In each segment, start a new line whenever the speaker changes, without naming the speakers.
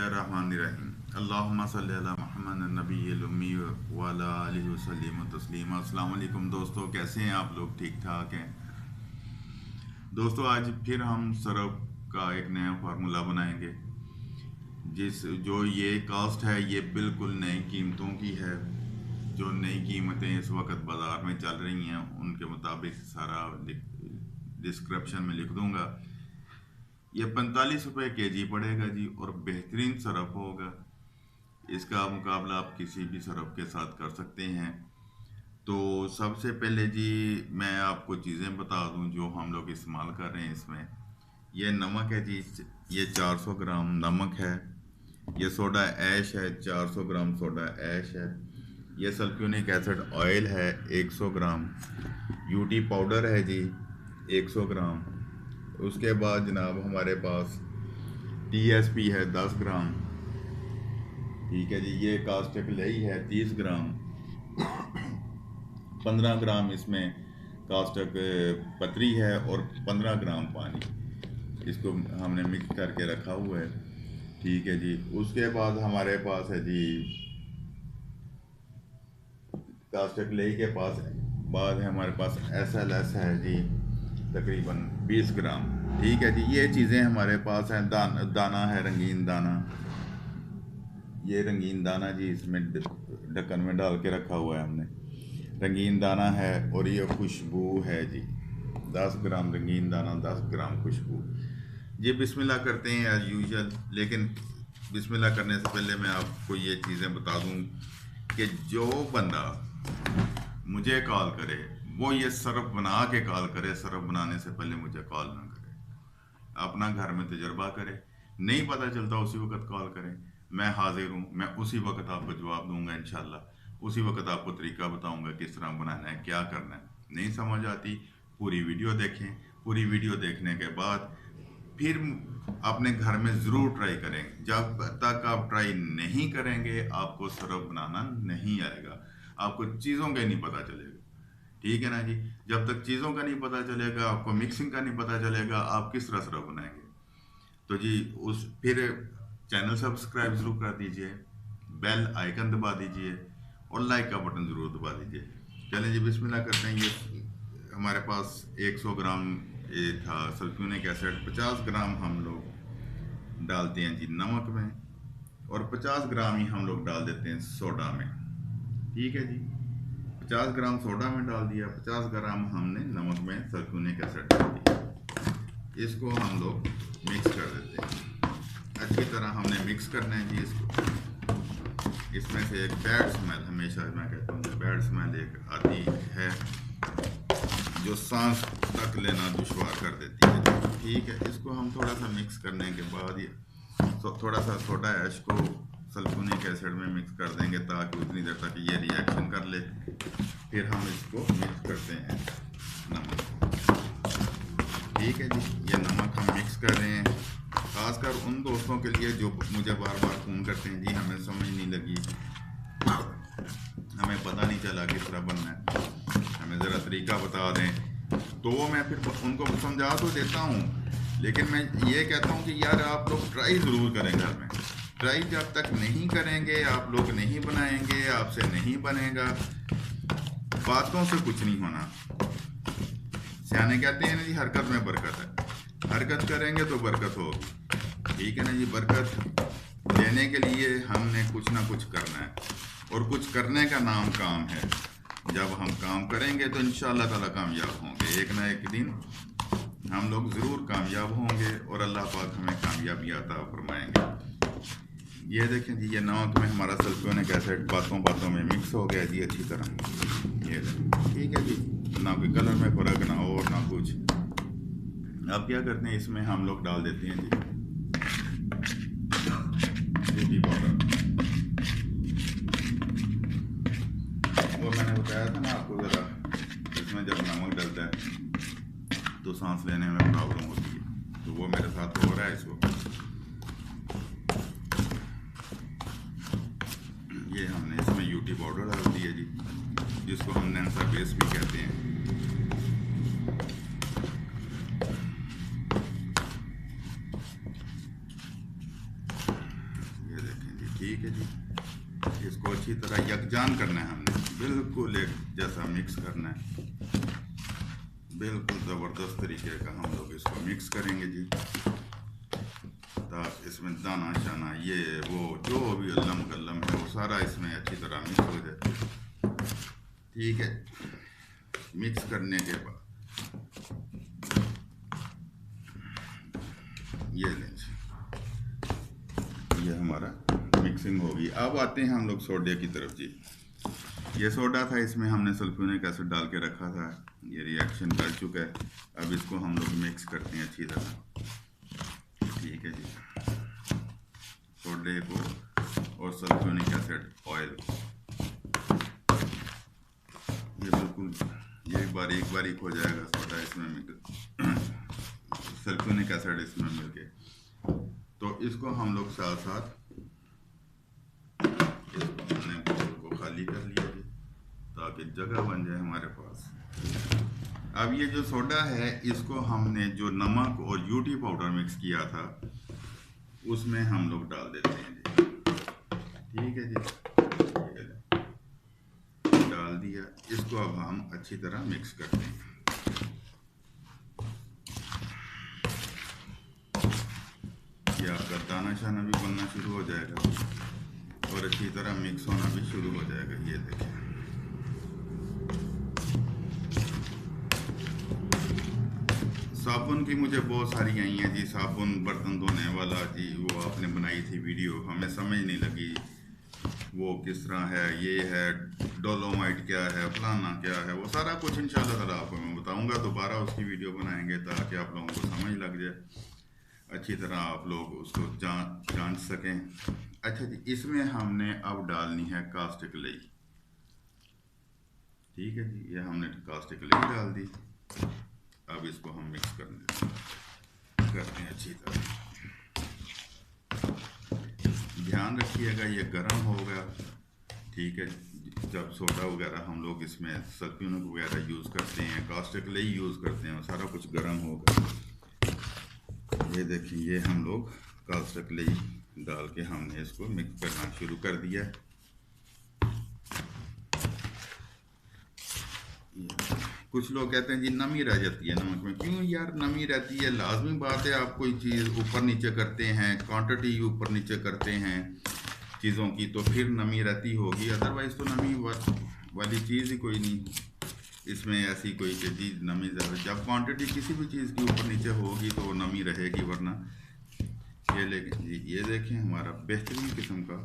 बिस्मिल्लाहिर्रहमानिर्रहीम। अल्लाहुम्मा सल्ली अला मुहम्मद नबील उम्मी व अला आलिहि वसल्लम तस्लीमा। अस्सलाम वालेकुम दोस्तों, कैसे हैं आप लोग? ठीक ठाक हैं दोस्तों। आज फिर हम सरफ का एक नया फार्मूला बनाएंगे। जो ये कास्ट है ये बिल्कुल नई कीमतों की है। जो नई कीमतें इस वक्त बाज़ार में चल रही हैं उनके मुताबिक सारा डिस्क्रिप्शन में लिख दूंगा। ये 45 रुपये kg पड़ेगा जी, और बेहतरीन सरफ होगा। इसका मुकाबला आप किसी भी सरफ के साथ कर सकते हैं। तो सबसे पहले जी मैं आपको चीज़ें बता दूं जो हम लोग इस्तेमाल कर रहे हैं इसमें। ये नमक है जी, ये 400 ग्राम नमक है। ये सोडा ऐश है, 400 ग्राम सोडा ऐश है। ये सल्फ्यूनिक एसिड ऑयल है 100 ग्राम। यूटी पाउडर है जी 100 ग्राम। उसके बाद जनाब हमारे पास टीएसपी है 10 ग्राम। ठीक है जी। ये कास्टिक लई है 30 ग्राम। 15 ग्राम इसमें कास्टिक पतरी है और 15 ग्राम पानी। इसको हमने मिक्स करके रखा हुआ है। ठीक है जी। उसके बाद हमारे पास है जी कास्टिक लई के बाद है हमारे पास SLS है जी तकरीबन 20 ग्राम। ठीक है जी। ये चीज़ें हमारे पास हैं। दाना है रंगीन दाना। ये रंगीन दाना जी इसमें ढक्कन में डाल के रखा हुआ है हमने। रंगीन दाना है। और ये खुशबू है जी 10 ग्राम रंगीन दाना, 10 ग्राम खुशबू जी। बिस्मिल्लाह करते हैं एज यूजुअल। लेकिन बिस्मिल्लाह करने से पहले मैं आपको ये चीज़ें बता दूं कि जो बंदा मुझे कॉल करे वो ये सरफ बना के कॉल करे। सरफ बनाने से पहले मुझे कॉल ना करे। अपना घर में तजर्बा करे। नहीं पता चलता उसी वक्त कॉल करें। मैं हाजिर हूँ। मैं उसी वक्त आपको जवाब दूंगा इंशाल्लाह। उसी वक्त आपको तरीका बताऊंगा किस तरह बनाना है, क्या करना है। नहीं समझ आती पूरी वीडियो देखें। पूरी वीडियो देखने के बाद फिर अपने घर में ज़रूर ट्राई करें। जब तक आप ट्राई नहीं करेंगे आपको सरफ बनाना नहीं आएगा। आपको चीज़ों का नहीं पता चलेगा। ठीक है ना जी। जब तक चीज़ों का नहीं पता चलेगा, आपको मिक्सिंग का नहीं पता चलेगा, आप किस तरह सरफ बनाएंगे। तो जी फिर चैनल सब्सक्राइब ज़रूर कर दीजिए, बेल आइकन दबा दीजिए और लाइक का बटन ज़रूर दबा दीजिए। चलें जी बिस्मिल्लाह करते हैं। ये हमारे पास 100 ग्राम ये था सल्फ्यूनिक एसिड। 50 ग्राम हम लोग डालते हैं जी नमक में, और 50 ग्राम ही हम लोग डाल देते हैं सोडा में। ठीक है जी। 50 ग्राम सोडा में डाल दिया, 50 ग्राम हमने नमक में सल्फ्यूनिक एसिड डाल दिया। इसको हम लोग मिक्स कर देते हैं। अच्छी तरह हमने मिक्स करना है जी इसको। इसमें से एक बैड स्मेल, हमेशा मैं कहता हूँ बैड स्मेल एक आती है जो सांस तक लेना दुश्वार कर देती है। ठीक है। इसको हम थोड़ा सा मिक्स करने के बाद ये थोड़ा सा सोडा ऐश को सल्फ्यूनिक एसिड में मिक्स कर देंगे ताकि उतनी देर तक ये रिएक्शन कर ले। फिर हम इसको मिक्स करते हैं नमक। ठीक है जी। ये नमक हम मिक्स कर रहे हैं खासकर उन दोस्तों के लिए जो मुझे बार बार फ़ोन करते हैं जी हमें समझ नहीं लगी, हमें पता नहीं चला किस तरह बनना है, हमें ज़रा तरीका बता दें। तो वो मैं फिर उनको समझा तो देता हूँ, लेकिन मैं ये कहता हूँ कि यार आप लोग ट्राई ज़रूर करें घर में। ट्राई जब तक नहीं करेंगे आप लोग नहीं बनाएंगे, आपसे नहीं बनेगा। बातों से कुछ नहीं होना। सियाने कहते हैं ना जी हरकत में बरकत है। हरकत करेंगे तो बरकत होगी। ठीक है ना जी। बरकत लेने के लिए हमने कुछ ना कुछ करना है, और कुछ करने का नाम काम है। जब हम काम करेंगे तो इंशाअल्लाह ताला कामयाब होंगे। एक ना एक दिन हम लोग ज़रूर कामयाब होंगे और अल्लाह पाक हमें कामयाबी अता फरमाएंगे। ये देखें जी, ये नमक में हमारा सल्फ्यूनिक एसिड बातों बातों में मिक्स हो गया जी अच्छी तरह। ये ठीक है जी। ना कोई कलर में फ़र्क ना और ना कुछ। अब क्या करते हैं, इसमें हम लोग डाल देते हैं जी यूटी पाउडर। वो मैंने बताया था ना आपको, ज़रा इसमें जब नमक डलता है तो सांस लेने में प्रॉब्लम होती है। तो वो मेरे साथ हो रहा है इस वक्त। ये हमने इसमें यूटी पाउडर डाल दिया जी, जिसको हम नैंसा बेस भी कहते हैं। ठीक है जी। इसको अच्छी तरह यकजान करना है हमने, बिल्कुल एक जैसा मिक्स करना है, बिल्कुल ज़बरदस्त तरीके का हम लोग इसको मिक्स करेंगे जी, ताकि इसमें दाना शाना ये वो जो भी अल्लम गल्लम है वो सारा इसमें अच्छी तरह मिक्स हो जाए। ठीक है, मिक्स करने के बाद ये लें, ये हमारा मिक्सिंग होगी। अब आते हैं हम लोग सोडे की तरफ जी। ये सोडा था, इसमें हमने सल्फ्यूरिक एसिड डाल के रखा था, ये रिएक्शन कर चुका है। अब इसको हम लोग मिक्स करते हैं अच्छी तरह। ठीक है जी, सोडे को और सल्फ्यूरिक एसिड ऑयल, ये बिल्कुल ये बारीक बारीक हो जाएगा सोडा इसमें सल्फ्यूरिक एसिड इसमें मिलके। तो इसको हम लोग साथ साथ हमने बोल को खाली कर लिया जी, ताकि जगह बन जाए हमारे पास। अब ये जो सोडा है इसको हमने जो नमक और यूटी पाउडर मिक्स किया था उसमें हम लोग डाल देते हैं जी। ठीक है जी, डाल दिया। इसको अब हम अच्छी तरह मिक्स करते हैं। ये आपका दाना शाना भी बनना शुरू हो जाएगा और अच्छी तरह मिक्स होना भी शुरू हो जाएगा। ये देखिए, साबुन की मुझे बहुत सारी आई हैं जी, साबुन बर्तन धोने वाला जी, वो आपने बनाई थी वीडियो, हमें समझ नहीं लगी वो किस तरह है, ये है डोलोमाइट क्या है, फलाना क्या है, वो सारा कुछ इंशाल्लाह ताला आपको मैं बताऊंगा। दोबारा उसकी वीडियो बनाएंगे ताकि आप लोगों को समझ लग जाए, अच्छी तरह आप लोग उसको जांच सकें। अच्छा जी, इसमें हमने अब डालनी है कास्टिक लई। ठीक है जी, ये हमने कास्टिक लई डाल दी। अब इसको हम मिक्स करते हैं अच्छी तरह। ध्यान रखिएगा ये गर्म होगा। ठीक है, जब सोडा वगैरह हम लोग इसमें सल्फ्यूरिक वगैरह यूज़ करते हैं, कास्टिक लई यूज़ करते हैं, सारा कुछ गर्म होगा। ये देखिए, ये हम लोग कास्टिक लई डाल के हमने इसको मिक्स करना शुरू कर दिया। कुछ लोग कहते हैं जी नमी रह जाती है नमक में। क्यों यार नमी रहती है? लाजमी बात है, आप कोई चीज़ ऊपर नीचे करते हैं, क्वांटिटी ऊपर नीचे करते हैं चीज़ों की, तो फिर नमी रहती होगी, अदरवाइज़ तो नमी वाली चीज़ ही कोई नहीं इसमें ऐसी कोई चीज़ नमी ज़्यादा। जब क्वांटिटी किसी भी चीज़ की ऊपर नीचे होगी तो वो नमी रहेगी, वरना ये लेकिन जी, ये देखें हमारा बेहतरीन किस्म का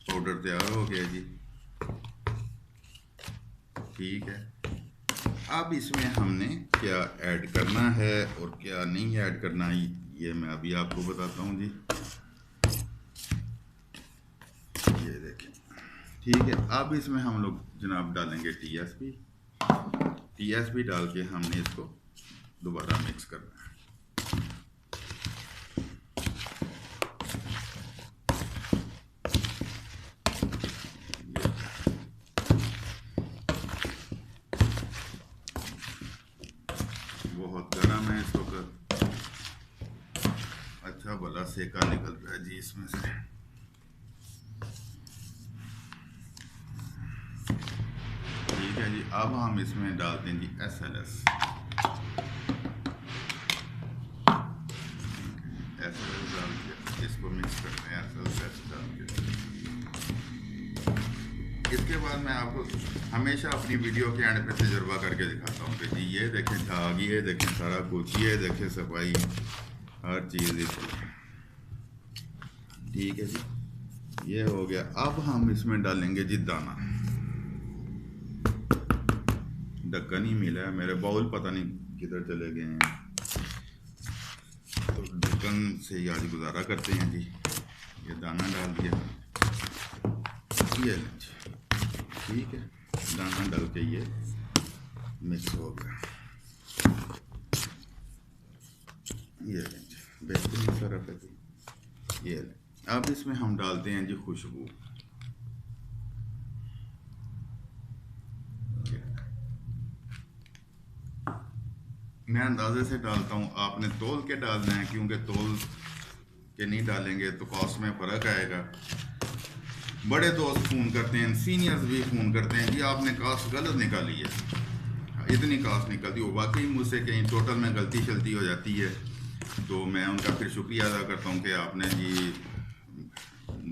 पाउडर तैयार हो गया जी। ठीक है, अब इसमें हमने क्या ऐड करना है और क्या नहीं ऐड करना है ये मैं अभी आपको बताता हूँ जी। ये देखें, ठीक है, अब इसमें हम लोग जनाब डालेंगे टीएसपी डाल के हमने इसको दोबारा मिक्स करना है। बहुत गर्म है, इस वक्त अच्छा भला सेका निकल रहा है जी इसमें से। ठीक है जी, अब हम इसमें डालते हैं जी SLS डाल के इसको मिक्स करते हैं SLS डाल के। इसके बाद मैं आपको हमेशा अपनी वीडियो के एंड पे तजुर्बा करके दिखाता हूँ कि जी ये देखें झाग, ये देखें सारा कुछ, ये देखें सफाई, हर चीज़ इसकी। ठीक है जी, ये हो गया। अब हम इसमें डालेंगे जी दाना। ढक्कन ही मिला है, मेरे बाउल पता नहीं किधर चले गए हैं, तो ढक्कन से ही आज गुजारा करते हैं जी। ये दाना डाल दिया, ये ठीक है, दाना डाल के ये मिक्स हो गया। ये बेहतरीन सरफ है जी। ये अब इसमें हम डालते हैं जी खुशबू। मैं अंदाजे से डालता हूँ, आपने तोल के डालना है, क्योंकि तोल कि नहीं डालेंगे तो कॉस्ट में फ़र्क आएगा। बड़े दोस्त फ़ोन करते हैं, सीनियर्स भी फ़ोन करते हैं कि आपने कास्ट गलत निकाली है, इतनी कास्ट निकलती हो। वाकई मुझसे कहीं टोटल में गलती शलती हो जाती है तो मैं उनका फिर शुक्रिया अदा करता हूँ कि आपने जी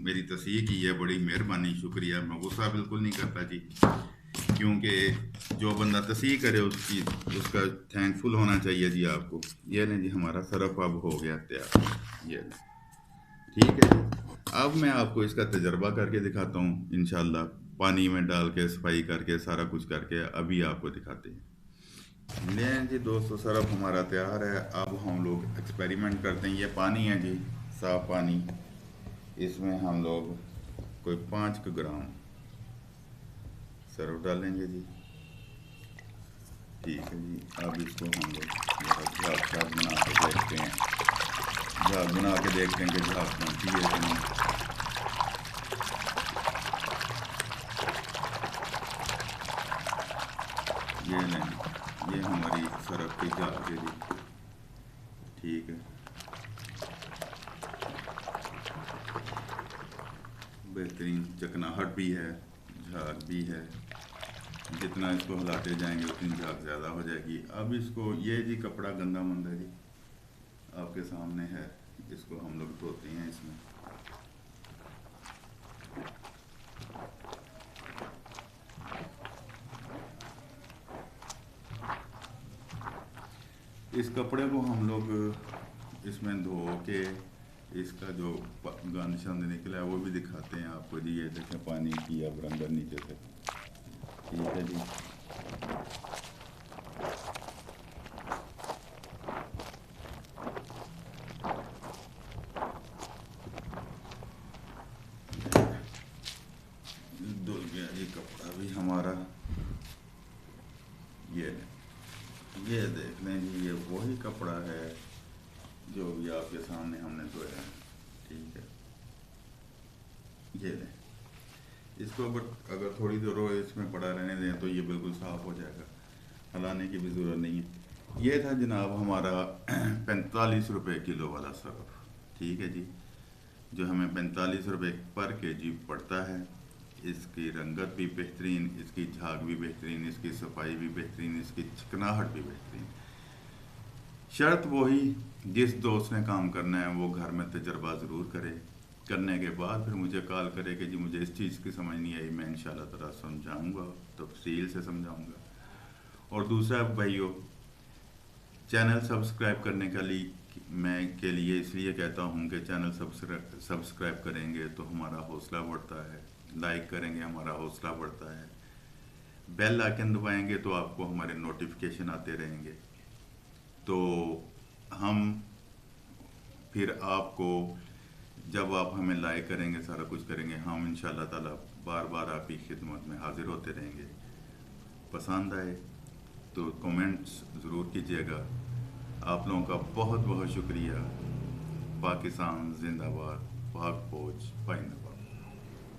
मेरी तस्दीक की है, बड़ी मेहरबानी, शुक्रिया। मैं गुस्सा बिल्कुल नहीं करता जी, क्योंकि जो बंदा तस्दीक करे उसकी उसका थैंकफुल होना चाहिए जी आपको। ये नहीं जी, हमारा सरफ अब हो गया तैयार, ये लें। ठीक है जी, अब मैं आपको इसका तजर्बा करके दिखाता हूँ इंशाल्लाह, पानी में डाल के सफाई करके सारा कुछ करके अभी आपको दिखाते हैं। लें जी दोस्तों, सरफ हमारा तैयार है। अब हम लोग एक्सपेरिमेंट करते हैं। ये पानी है जी, साफ़ पानी। इसमें हम लोग कोई 5 ग्राम सरफ डालेंगे जी। ठीक है जी, अब इसको हम लोग झाग झाग बना के देखते हैं, झाग बना के देखते हैं कि झाग बनती है कि नहीं। ये नहीं, ये हमारी सरफ की झाग है जी। ठीक है, बेहतरीन चकनाहट भी है, झाग भी है। जितना इसको हिलाते जाएंगे उतनी झाग ज़्यादा हो जाएगी। अब इसको, ये जी कपड़ा गंदा मंदा जी आपके सामने है, इसको हम लोग धोते हैं इसमें। इस कपड़े को हम लोग इसमें धो के इसका जो गंद शंद निकला है वो भी दिखाते हैं आपको जी। ये देखें पानी की अब अंदर नीचे से। ठीक है जी, धुल गया जी कपड़ा भी हमारा। ये देख लें जी, ये वही कपड़ा है जो भी आपके सामने हमने धोया है। ठीक है, ये लें। इसको अगर थोड़ी देर और इसमें पड़ा रहने दें तो ये बिल्कुल साफ़ हो जाएगा, हिलाने की भी ज़रूरत नहीं है। ये था जनाब हमारा 45 रुपये किलो वाला सरफ। ठीक है जी, जो हमें 45 रुपये पर केजी पड़ता है। इसकी रंगत भी बेहतरीन, इसकी झाग भी बेहतरीन, इसकी सफाई भी बेहतरीन, इसकी चिकनाहट भी बेहतरीन। शर्त वही, जिस दोस्त ने काम करना है वो घर में तजर्बा ज़रूर करे। करने के बाद फिर मुझे कॉल करे कि जी मुझे इस चीज़ की समझ नहीं आई, मैं इंशाल्लाह ताला समझाऊँगा, तफसील से समझाऊँगा। और दूसरा भाइयों, चैनल सब्सक्राइब करने के लिए इसलिए कहता हूँ कि चैनल सब्सक्राइब करेंगे तो हमारा हौसला बढ़ता है, लाइक करेंगे हमारा हौसला बढ़ता है, बेल आइकन दबाएंगे तो आपको हमारे नोटिफिकेशन आते रहेंगे। तो हम फिर आपको, जब आप हमें लाइक करेंगे, सारा कुछ करेंगे, हम इंशाल्लाह ताला बार बार आपकी खिदमत में हाजिर होते रहेंगे। पसंद आए तो कमेंट्स ज़रूर कीजिएगा। आप लोगों का बहुत बहुत शुक्रिया। पाकिस्तान जिंदाबाद, पाक फौज पाइंदाबाद।